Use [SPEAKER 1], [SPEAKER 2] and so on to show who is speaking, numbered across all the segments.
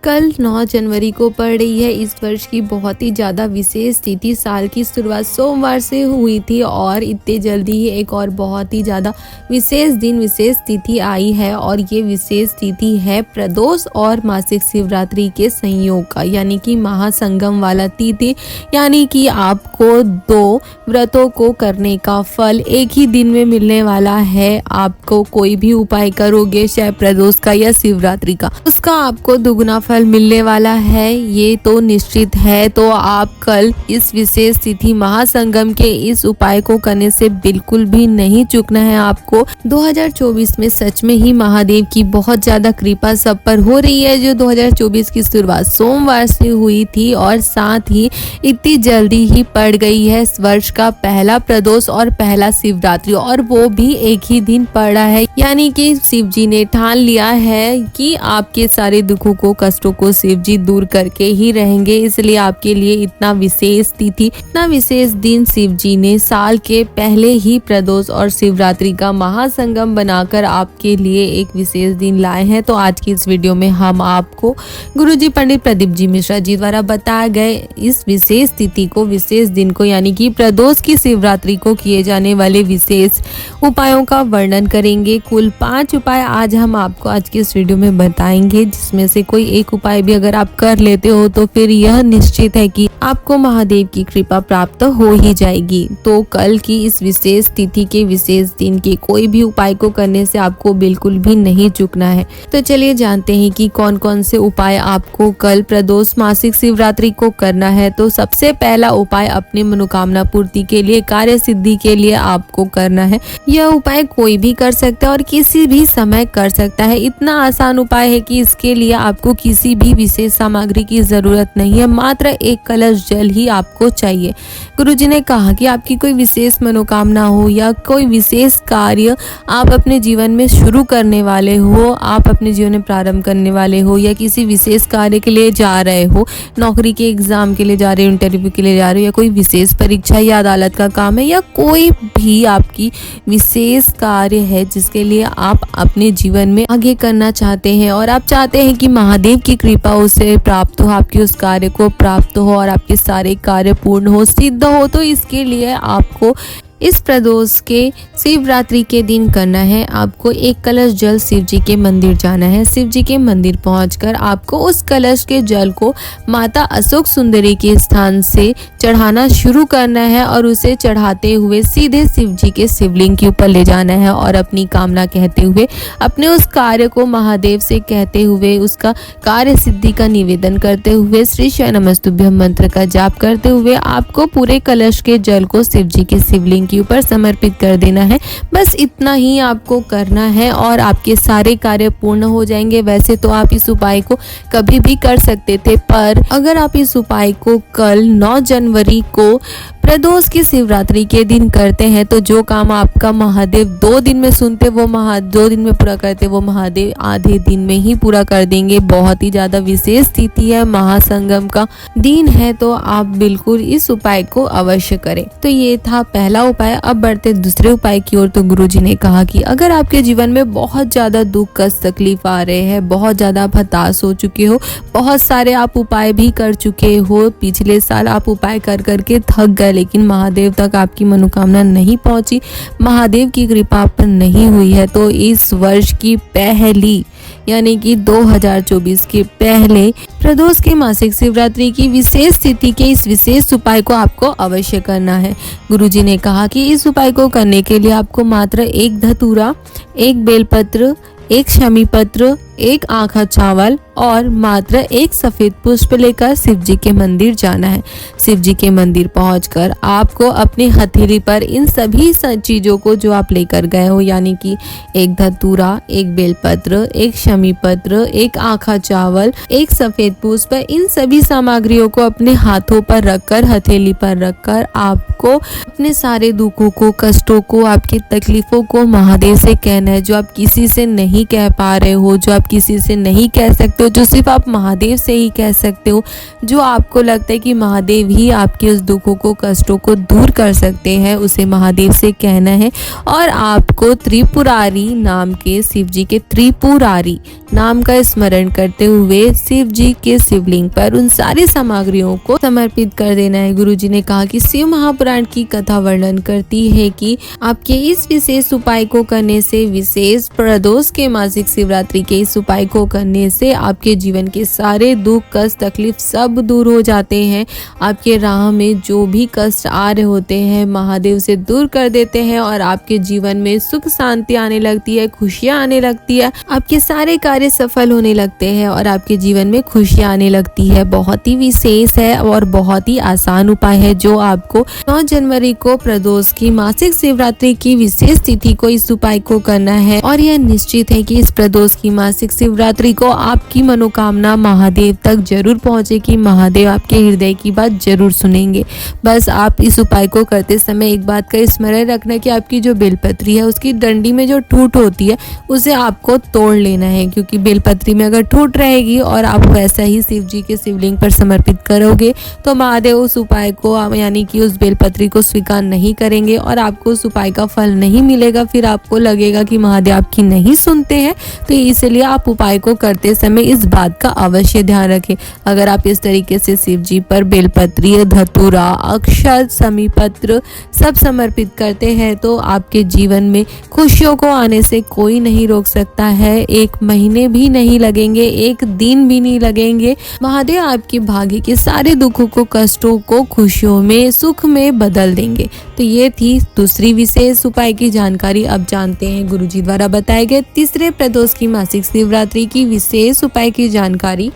[SPEAKER 1] कल 9 जनवरी को पड़ रही है इस वर्ष की बहुत ही ज़्यादा विशेष तिथि। साल की शुरुआत सोमवार से हुई थी और इतने जल्दी ही एक और बहुत ही ज़्यादा विशेष दिन, विशेष तिथि आई है और ये विशेष तिथि है प्रदोष और मासिक शिवरात्रि के संयोग का, यानी कि महासंगम वाला तिथि। यानी कि आपको 2 व्रतों को करने का फल एक ही दिन में मिलने वाला है। आपको कोई भी उपाय करोगे, चाहे प्रदोष का या शिवरात्रि का, उसका आपको दुगना फल मिलने वाला है, ये तो निश्चित है। तो आप कल इस विशेष तिथि महासंगम के इस उपाय को करने से बिल्कुल भी नहीं चूकना है आपको। 2024 में सच में ही महादेव की बहुत ज्यादा कृपा सब पर हो रही है। जो 2024 की शुरुआत सोमवार से हुई थी और साथ ही इतनी जल्दी ही पड़ गई है इस वर्ष का पहला प्रदोष और पहला शिवरात्रि, और वो भी एक ही दिन पड़ा है। यानी कि शिव जी ने ठान लिया है कि आपके सारे दुखों को, कष्टों को शिव जी दूर करके ही रहेंगे। इसलिए आपके लिए इतना विशेष तिथि, इतना विशेष दिन शिव जी ने साल के पहले ही प्रदोष और शिवरात्रि का महासंगम बनाकर आपके लिए एक विशेष दिन लाए हैं। तो आज की इस वीडियो में हम आपको गुरुजी पंडित प्रदीप जी मिश्रा जी द्वारा बताए गए इस विशेष तिथि को, विशेष दिन को, यानी कि प्रदोष की शिवरात्रि को किए जाने वाले विशेष उपायों का वर्णन करेंगे। कुल 5 उपाय आज हम आपको आज की इस वीडियो में बताएंगे, जिसमें से कोई एक उपाय भी अगर आप कर लेते हो तो फिर यह निश्चित है कि आपको महादेव की कृपा प्राप्त हो ही जाएगी। तो कल की इस विशेष तिथि के विशेष दिन के कोई भी उपाय को करने से आपको बिल्कुल भी नहीं चूकना है। तो चलिए जानते हैं कि कौन कौन से उपाय आपको कल प्रदोष मासिक शिवरात्रि को करना है। तो सबसे पहला उपाय अपनी मनोकामना पूर्ति के लिए, कार्य सिद्धि के लिए आपको करना है। यह उपाय कोई भी कर सकता है और किसी भी समय कर सकता है। इतना आसान उपाय है कि इसके लिए आपको किसी भी विशेष सामग्री की जरूरत नहीं है, मात्र एक कलश जल ही आपको चाहिए। गुरुजी ने कहा कि आपकी कोई विशेष मनोकामना हो या कोई विशेष कार्य आप अपने जीवन में शुरू करने वाले हो, आप अपने जीवन में प्रारंभ करने वाले हो, या किसी विशेष कार्य के लिए जा रहे हो, नौकरी के एग्जाम के लिए जा रहे हो, इंटरव्यू के लिए जा रहे हो, या कोई विशेष परीक्षा या अदालत का काम है, या कोई भी आपकी विशेष कार्य है जिसके लिए आप अपने जीवन में आगे करना चाहते हैं और आप चाहते हैं कि महादेव की कृपा उसे प्राप्त हो, आपके उस कार्य को प्राप्त हो और आपके सारे कार्य पूर्ण हो, सिद्ध हो। तो इसके लिए आपको इस प्रदोष के शिवरात्रि के दिन करना है। आपको एक कलश जल शिव जी के मंदिर जाना है। शिव जी के मंदिर पहुंचकर आपको उस कलश के जल को माता अशोक सुंदरी के स्थान से चढ़ाना शुरू करना है और उसे चढ़ाते हुए सीधे शिव जी के शिवलिंग के ऊपर ले जाना है और अपनी कामना कहते हुए, अपने उस कार्य को महादेव से कहते हुए, उसका कार्य सिद्धि का निवेदन करते हुए, श्री शिवाय नमस्तुभ्यम मंत्र का जाप करते हुए आपको पूरे कलश के जल को शिव जी के शिवलिंग के ऊपर समर्पित कर देना है। बस इतना ही आपको करना है और आपके सारे कार्य पूर्ण हो जाएंगे। वैसे तो आप इस उपाय को कभी भी कर सकते थे, पर अगर आप इस उपाय को कल 9 जनवरी को प्रदोष की शिवरात्रि के दिन करते हैं तो जो काम आपका महादेव 2 दिन में सुनते, वो 2 दिन में पूरा करते, वो महादेव आधे दिन में ही पूरा कर देंगे। बहुत ही ज्यादा विशेष तिथि है, महासंगम का दिन है, तो आप बिल्कुल इस उपाय को अवश्य करें। तो ये था पहला उपाय। अब बढ़ते दूसरे उपाय की ओर। तो गुरुजी ने कहा कि अगर आपके जीवन में बहुत ज्यादा दुख, कष्ट, तकलीफ आ रहे हैं, बहुत ज्यादा आप हताश हो चुके हो, बहुत सारे आप उपाय भी कर चुके हो, पिछले साल आप उपाय कर करके थक गए लेकिन महादेव तक आपकी मनोकामना नहीं पहुंची, महादेव की कृपा आप पर नहीं हुई है, तो इस वर्ष की पहली, यानी कि 2024 के पहले प्रदोष के मासिक शिवरात्रि की विशेष तिथि के इस विशेष उपाय को आपको अवश्य करना है। गुरुजी ने कहा कि इस उपाय को करने के लिए आपको मात्र एक धतूरा, एक बेलपत्र, एक शमी पत्र, एक आखा चावल और मात्र एक सफेद पुष्प लेकर शिव जी के मंदिर जाना है। शिव जी के मंदिर पहुंचकर आपको अपनी हथेली पर इन सभी चीजों को जो आप लेकर गए हो, यानी कि एक धतूरा, एक बेलपत्र, एक शमी पत्र, एक आखा चावल, एक सफेद पुष्प, इन सभी सामग्रियों को अपने हाथों पर रखकर, हथेली पर रखकर आपको अपने सारे दुखों को, कष्टों को, आपकी तकलीफों को महादेव से कहना है। जो आप किसी से नहीं कह पा रहे हो, जो आप आप किसी से नहीं कह सकते हो, जो सिर्फ आप महादेव से ही कह सकते हो, जो आपको लगता है कि महादेव ही आपके उस दुखों को, कष्टों को दूर कर सकते हैं, उसे महादेव से कहना है। और आपको त्रिपुरारी नाम के शिव जी के त्रिपुरारी नाम का स्मरण करते हुए शिव जी के शिवलिंग पर उन सारी सामग्रियों को समर्पित कर देना है। गुरुजी ने कहा कि शिव महापुराण की कथा वर्णन करती है कि आपके इस विशेष उपाय को करने से, विशेष प्रदोष के मासिक शिवरात्रि के इस उपाय को करने से आपके जीवन के सारे दुख, कष्ट, तकलीफ सब दूर हो जाते हैं। आपके राह में जो भी कष्ट आ रहे होते हैं महादेव से दूर कर देते हैं और आपके जीवन में सुख शांति आने लगती है, खुशियां आने लगती है, आपके सारे कार्य सफल होने लगते हैं और आपके जीवन में खुशियां आने लगती है। बहुत ही विशेष है और बहुत ही आसान उपाय है जो आपको 9 जनवरी को प्रदोष की मासिक शिवरात्रि की विशेष तिथि को इस उपाय को करना है। और यह निश्चित है कि इस प्रदोष की मासिक शिवरात्रि को आपकी मनोकामना महादेव तक जरूर पहुंचेगी। महादेव आपके हृदय की बात जरूर सुनेंगे। बस आप इस उपाय को करते समय एक बात का स्मरण रखना कि आपकी जो बेलपत्री है उसकी डंडी में जो ठूठ होती है उसे आपको तोड़ लेना है, क्योंकि बेलपत्री में अगर ठूठ रहेगी और आप वैसा ही शिव जी के शिवलिंग पर समर्पित करोगे तो महादेव उस उपाय को यानी कि उस बेलपत्री को स्वीकार नहीं करेंगे और आपको उस उपाय का फल नहीं मिलेगा। फिर आपको लगेगा कि महादेव आपकी नहीं सुनते हैं। तो इसलिए आप उपाय को करते समय इस बात का अवश्य ध्यान रखें। अगर आप इस तरीके से शिव जी पर बेलपत्री, धतूरा, अक्षत, समीपत्र सब समर्पित करते हैं तो आपके जीवन में खुशियों को आने से कोई नहीं रोक सकता है। 1 महीने भी नहीं लगेंगे, 1 दिन भी नहीं लगेंगे। महादेव आपके भाग्य के सारे दुखों को, कष्टों को खुशियों में, सुख में बदल देंगे। तो ये थी दूसरी विशेष उपाय की जानकारी। अब जानते हैं गुरुजी द्वारा बताए गए तीसरे प्रदोष की मासिक शिवरात्रि की विशेष उपाय की जानकारी।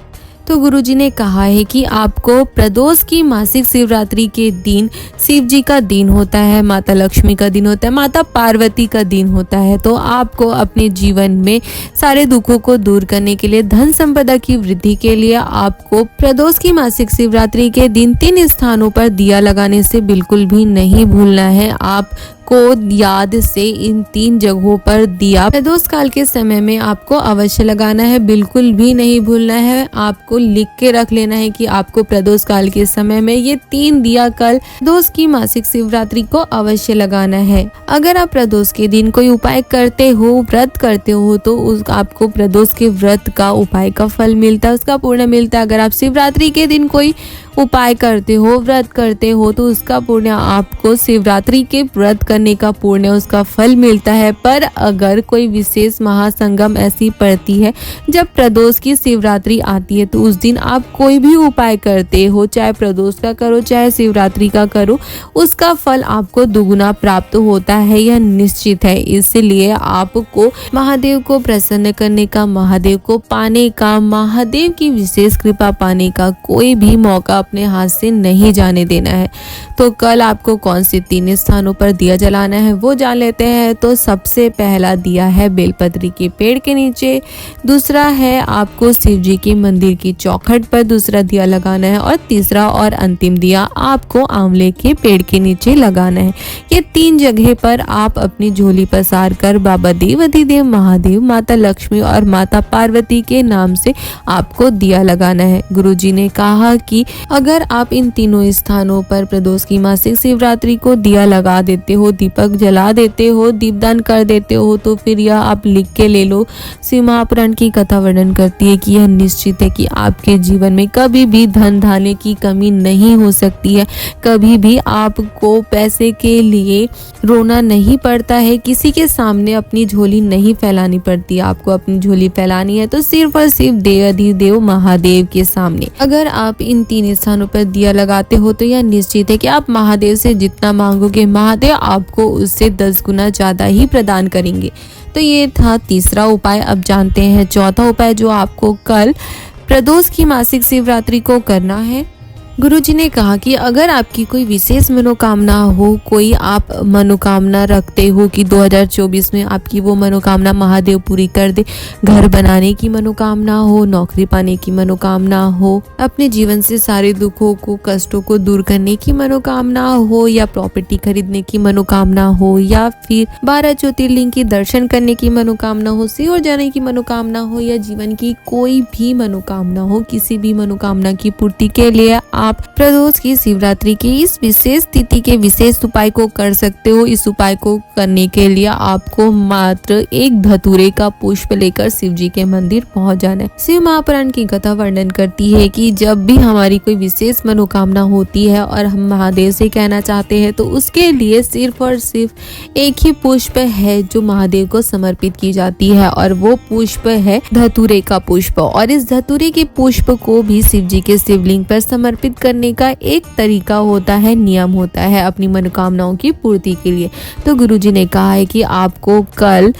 [SPEAKER 1] तो गुरुजी ने कहा है कि आपको प्रदोष की मासिक शिवरात्रि के दिन शिव जी का दिन होता है, माता लक्ष्मी का दिन होता है, माता पार्वती का दिन होता है। तो आपको अपने जीवन में सारे दुखों को दूर करने के लिए, धन संपदा की वृद्धि के लिए आपको प्रदोष की मासिक शिवरात्रि के दिन 3 स्थानों पर दिया लगाने से बिल्कुल भी नहीं भूलना है। आप को याद से इन 3 जगहों पर दिया प्रदोष काल के समय में आपको अवश्य लगाना है, बिल्कुल भी नहीं भूलना है। आपको लिख के रख लेना है कि आपको प्रदोष काल के समय में ये 3 दिया कल प्रदोष की मासिक शिवरात्रि को अवश्य लगाना है। अगर आप प्रदोष के दिन कोई उपाय करते हो, व्रत करते हो तो आपको प्रदोष के व्रत का उपाय का फल मिलता है, उसका पुण्य मिलता है। अगर आप शिवरात्रि के दिन कोई उपाय करते हो, व्रत करते हो तो उसका पुण्य आपको शिवरात्रि के व्रत करने का पुण्य, उसका फल मिलता है। पर अगर कोई विशेष महासंगम ऐसी पड़ती है जब प्रदोष की शिवरात्रि आती है तो उस दिन आप कोई भी उपाय करते हो, चाहे प्रदोष का करो चाहे शिवरात्रि का करो, उसका फल आपको दुगुना प्राप्त होता है, यह निश्चित है। इसलिए आपको महादेव को प्रसन्न करने का, महादेव को पाने का, महादेव की विशेष कृपा पाने का कोई भी मौका अपने हाथ से नहीं जाने देना है। तो कल आपको कौन से 3 स्थानों पर दिया जलाना है वो जान लेते हैं। तो सबसे पहला दिया है बेलपत्री के पेड़ के नीचे, दूसरा है आपको शिव जी के मंदिर की चौखट पर दूसरा दिया लगाना है और तीसरा और अंतिम दिया आपको आंवले के पेड़ के नीचे लगाना है। ये 3 जगह पर आप अपनी झोली पसार कर बाबा देव अधिदेव महादेव, माता लक्ष्मी और माता पार्वती के नाम से आपको दिया लगाना है। गुरुजी ने कहा कि अगर आप इन तीनों स्थानों पर प्रदोष की मासिक शिवरात्रि को दिया लगा देते हो, दीपक जला देते हो, दीपदान कर देते हो तो फिर यह आप लिख के ले लो। शिव महापुराण की कथा वर्णन करती है कि यह निश्चित है कि आपके जीवन में कभी भी धन धान्य की कमी नहीं हो सकती है, कभी भी आपको पैसे के लिए रोना नहीं पड़ता है, किसी के सामने अपनी झोली नहीं फैलानी पड़ती। आपको अपनी झोली फैलानी है तो सिर्फ और सिर्फ देवाधिदेव महादेव के सामने। अगर आप इन 3 स्थानों पर दिया लगाते हो तो यह निश्चित है कि आप महादेव से जितना मांगोगे महादेव आपको उससे 10 गुना ज्यादा ही प्रदान करेंगे। तो ये था तीसरा उपाय। अब जानते हैं चौथा उपाय जो आपको कल प्रदोष की मासिक शिवरात्रि को करना है। गुरुजी ने कहा कि अगर आपकी कोई विशेष मनोकामना हो, कोई आप मनोकामना रखते हो कि 2024 में आपकी वो मनोकामना महादेव पूरी कर दे, घर बनाने की मनोकामना हो, नौकरी पाने की मनोकामना हो, अपने जीवन से सारे दुखों को कष्टों को दूर करने की मनोकामना हो, या प्रॉपर्टी खरीदने की मनोकामना हो, या फिर 12 ज्योतिर्लिंग के दर्शन करने की मनोकामना हो, सीहोर जाने की मनोकामना हो, या जीवन की कोई भी मनोकामना हो, किसी भी मनोकामना की पूर्ति के लिए आप प्रदोष की शिवरात्रि की इस विशेष तिथि के विशेष उपाय को कर सकते हो। इस उपाय को करने के लिए आपको मात्र एक धतूरे का पुष्प लेकर शिव जी के मंदिर पहुंच जाना है। शिव महापुराण की कथा वर्णन करती है कि जब भी हमारी कोई विशेष मनोकामना होती है और हम महादेव से कहना चाहते हैं तो उसके लिए सिर्फ और सिर्फ एक ही पुष्प है जो महादेव को समर्पित की जाती है, और वो पुष्प है धतूरे का पुष्प। और इस धतूरे के पुष्प को भी शिव जी के शिवलिंग पर समर्पित करने का एक तरीका होता है, नियम होता है अपनी मनोकामनाओं की पूर्ति के लिए। तो गुरुजी ने कहा है कि आपको कल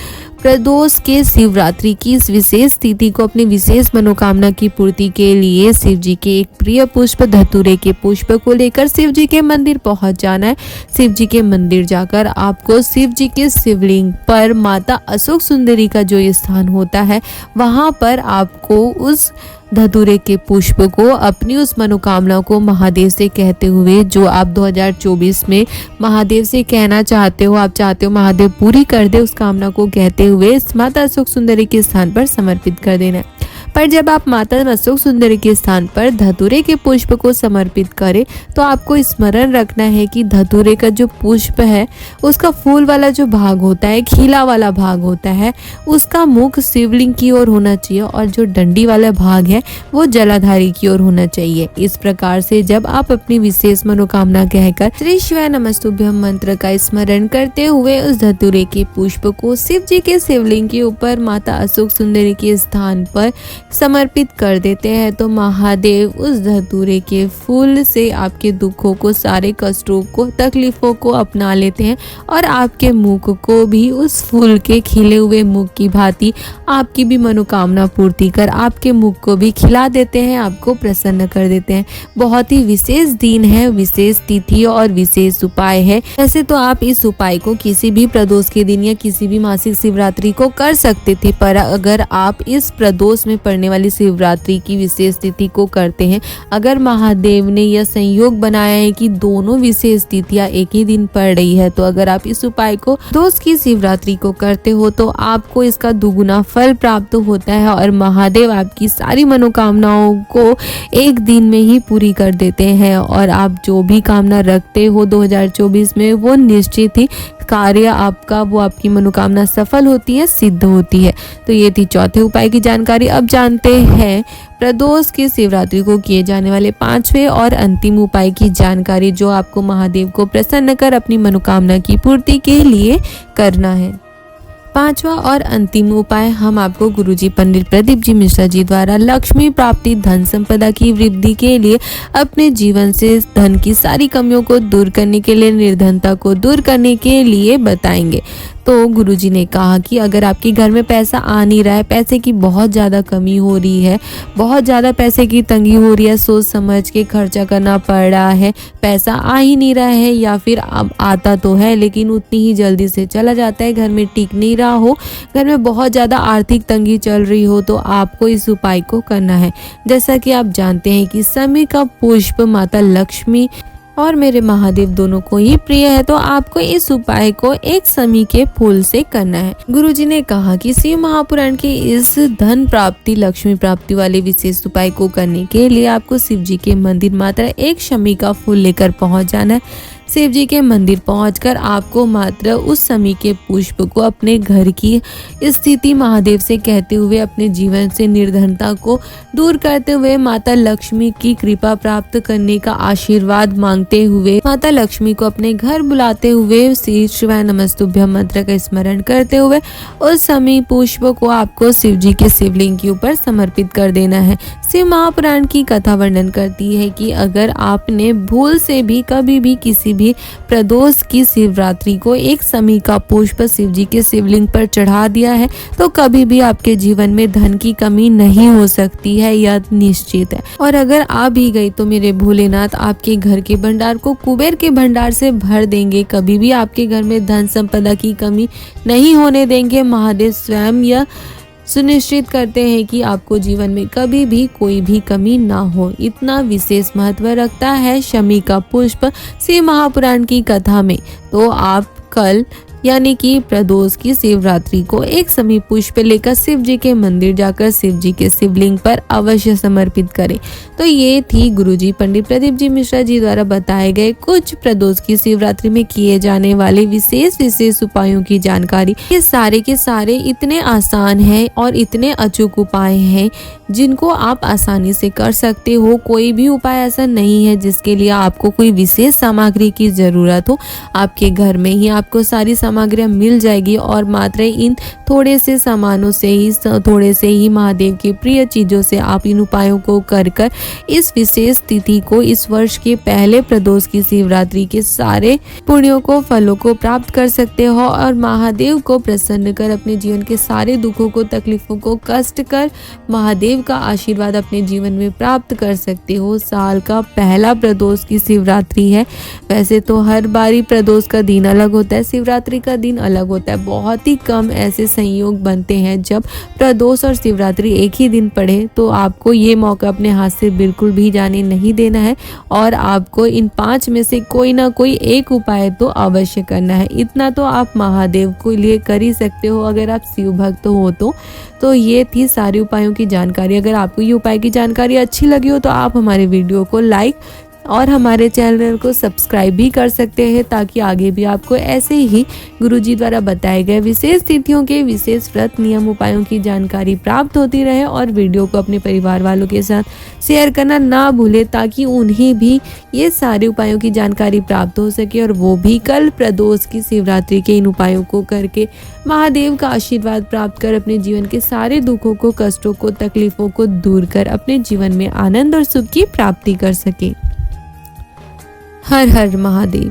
[SPEAKER 1] प्रदोष के शिवरात्रि की इस विशेष तिथि को अपनी विशेष मनोकामना की पूर्ति के लिए शिव जी के एक प्रिय पुष्प धतूरे के पुष्प को लेकर शिव जी के मंदिर पहुंच जाना है। शिव जी के मंदिर जाकर आपको शिव जी के शिवलिंग पर माता अशोक सुंदरी का जो स्थान होता है वहां पर आपको उस धतूरे के पुष्प को अपनी उस मनोकामना को महादेव से कहते हुए, जो आप 2024 में महादेव से कहना चाहते हो, आप चाहते हो महादेव पूरी कर दे, उस कामना को कहते हुए माता अशोक सुंदरी के स्थान पर समर्पित कर देना है। पर जब आप माता अशोक सुंदरी के स्थान पर धतूरे के पुष्प को समर्पित करें तो आपको स्मरण रखना है कि धतूरे का जो पुष्प है उसका फूल वाला जो भाग होता है, खिला वाला भाग होता है, उसका मुख शिवलिंग की ओर होना चाहिए और जो डंडी वाला भाग है वो जलाधारी की ओर होना चाहिए। इस प्रकार से जब आप अपनी विशेष मनोकामना कहकर श्री शिवाय नमस्तुभ्यम मंत्र का स्मरण करते हुए उस धतूरे के पुष्प को शिव जी के शिवलिंग के ऊपर माता अशोक सुंदरी के स्थान पर समर्पित कर देते हैं तो महादेव उस धतूरे के फूल से आपके दुखों को, सारे कष्टों को, तकलीफों को अपना लेते हैं और आपके मुख को भी उस फूल के खिले हुए मुख की भांति आपकी भी मनोकामना पूर्ति कर आपके मुख को भी खिला देते हैं, आपको प्रसन्न कर देते हैं। बहुत ही विशेष दिन है, विशेष तिथि और विशेष उपाय है। वैसे तो आप इस उपाय को किसी भी प्रदोष के दिन या किसी भी मासिक शिवरात्रि को कर सकते थे, पर अगर आप इस प्रदोष में पड़ने वाली शिवरात्रि की विशेष तिथि को करते हैं, अगर महादेव ने यह संयोग बनाया है कि दोनों विशेष तिथियां एक ही दिन पड़ रही है, तो अगर आप इस उपाय को प्रदोष की शिवरात्रि को करते हो तो आपको इसका दुगुना फल प्राप्त होता है और महादेव आपकी सारी मनोकामनाओं को एक दिन में ही पूरी कर देते हैं और आप जो भी कामना रखते हो 2024 में वो निश्चित ही कार्य आपका, वो आपकी मनोकामना सफल होती है, सिद्ध होती है। तो ये थी चौथे उपाय की जानकारी। अब जानते हैं प्रदोष की शिवरात्रि को किए जाने वाले पांचवें और अंतिम उपाय की जानकारी, जो आपको महादेव को प्रसन्न कर अपनी मनोकामना की पूर्ति के लिए करना है। पांचवा और अंतिम उपाय हम आपको गुरुजी पंडित प्रदीप जी मिश्रा जी द्वारा लक्ष्मी प्राप्ति, धन संपदा की वृद्धि के लिए, अपने जीवन से धन की सारी कमियों को दूर करने के लिए, निर्धनता को दूर करने के लिए बताएंगे। तो गुरुजी ने कहा कि अगर आपके घर में पैसा आ नहीं रहा है, पैसे की बहुत ज़्यादा कमी हो रही है, बहुत ज़्यादा पैसे की तंगी हो रही है, सोच समझ के खर्चा करना पड़ रहा है, पैसा आ ही नहीं रहा है, या फिर अब आता तो है लेकिन उतनी ही जल्दी से चला जाता है, घर में टिक नहीं रहा हो, घर में बहुत ज़्यादा आर्थिक तंगी चल रही हो, तो आपको इस उपाय को करना है। जैसा कि आप जानते हैं कि समय का पुष्प माता लक्ष्मी और मेरे महादेव दोनों को ही प्रिय है, तो आपको इस उपाय को एक समी के फूल से करना है। गुरुजी ने कहा कि शिव महापुराण के इस धन प्राप्ति, लक्ष्मी प्राप्ति वाले विशेष उपाय को करने के लिए आपको शिव जी के मंदिर मात्र एक शमी का फूल लेकर पहुंच जाना है। शिव जी के मंदिर पहुंचकर आपको मात्र उस शमी के पुष्प को अपने घर की स्थिति महादेव से कहते हुए, अपने जीवन से निर्धनता को दूर करते हुए, माता लक्ष्मी की कृपा प्राप्त करने का आशीर्वाद मांगते हुए, माता लक्ष्मी को अपने घर बुलाते हुए श्री शिवाय नमस्तुभ्यम मंत्र का स्मरण करते हुए उस शमी पुष्प को आपको शिव जी के शिवलिंग के ऊपर समर्पित कर देना है। शिव महापुराण की कथा वर्णन करती है कि अगर आपने भूल से भी कभी भी किसी भी प्रदोष की शिवरात्रि को एक समी का पुष्प शिव जी के शिवलिंग पर चढ़ा दिया है तो कभी भी आपके जीवन में धन की कमी नहीं हो सकती है, यह निश्चित है। और अगर आ भी गई तो मेरे भोलेनाथ आपके घर के भंडार को कुबेर के भंडार से भर देंगे। कभी भी आपके घर में धन संपदा की कमी नहीं होने देंगे। महादेव स्वयं यह सुनिश्चित करते हैं कि आपको जीवन में कभी भी कोई भी कमी ना हो। इतना विशेष महत्व रखता है शमी का पुष्प शिव महापुराण की कथा में। तो आप कल यानी कि प्रदोष की शिवरात्रि को एक समी पुष्प लेकर शिव जी के मंदिर जाकर शिव जी के शिवलिंग पर अवश्य समर्पित करें। तो ये थी गुरुजी पंडित प्रदीप जी मिश्रा जी द्वारा बताए गए कुछ प्रदोष की शिवरात्रि में किए जाने वाले विशेष उपायों की जानकारी। ये सारे के सारे इतने आसान हैं और इतने अचूक उपाय हैं जिनको आप आसानी से कर सकते हो। कोई भी उपाय ऐसा नहीं है जिसके लिए आपको कोई विशेष सामग्री की जरूरत हो। आपके घर में ही आपको सारी सामग्रियां मिल जाएगी और मात्र इन थोड़े से सामानों से ही थोड़े से ही महादेव की प्रिय चीजों से आप इन उपायों को कर इस विशेष तिथि को इस वर्ष के पहले प्रदोष की शिवरात्रि के सारे पुण्यों को फलों को प्राप्त कर सकते हो और महादेव को प्रसन्न कर अपने जीवन के सारे दुखों को तकलीफों को कष्ट कर महादेव का आशीर्वाद अपने जीवन में प्राप्त कर सकते हो। साल का पहला प्रदोष की शिवरात्रि है। वैसे तो हर बारी प्रदोष का दिन अलग होता है, शिवरात्रि का दिन अलग होता है। बहुत ही कम ऐसे संयोग बनते हैं जब प्रदोष और शिवरात्रि एक ही दिन पड़े। तो आपको ये मौका अपने हाथ से बिल्कुल भी जाने नहीं देना है और आपको इन 5 में से कोई ना कोई एक उपाय तो अवश्य करना है। इतना तो आप महादेव को लिए कर ही सकते हो अगर आप शिव भक्त हो तो ये थी सारे उपायों की जानकारी। अगर आपको ये उपाय की जानकारी अच्छी लगी हो तो आप हमारे वीडियो को लाइक और हमारे चैनल को सब्सक्राइब भी कर सकते हैं ताकि आगे भी आपको ऐसे ही गुरुजी द्वारा बताए गए विशेष तिथियों के विशेष व्रत नियम उपायों की जानकारी प्राप्त होती रहे। और वीडियो को अपने परिवार वालों के साथ शेयर करना ना भूले ताकि उन्हें भी ये सारे उपायों की जानकारी प्राप्त हो सके और वो भी कल प्रदोष की शिवरात्रि के इन उपायों को करके महादेव का आशीर्वाद प्राप्त कर अपने जीवन के सारे दुखों को कष्टों को तकलीफों को दूर कर अपने जीवन में आनंद और सुख की प्राप्ति कर सके। हर हर महादेव।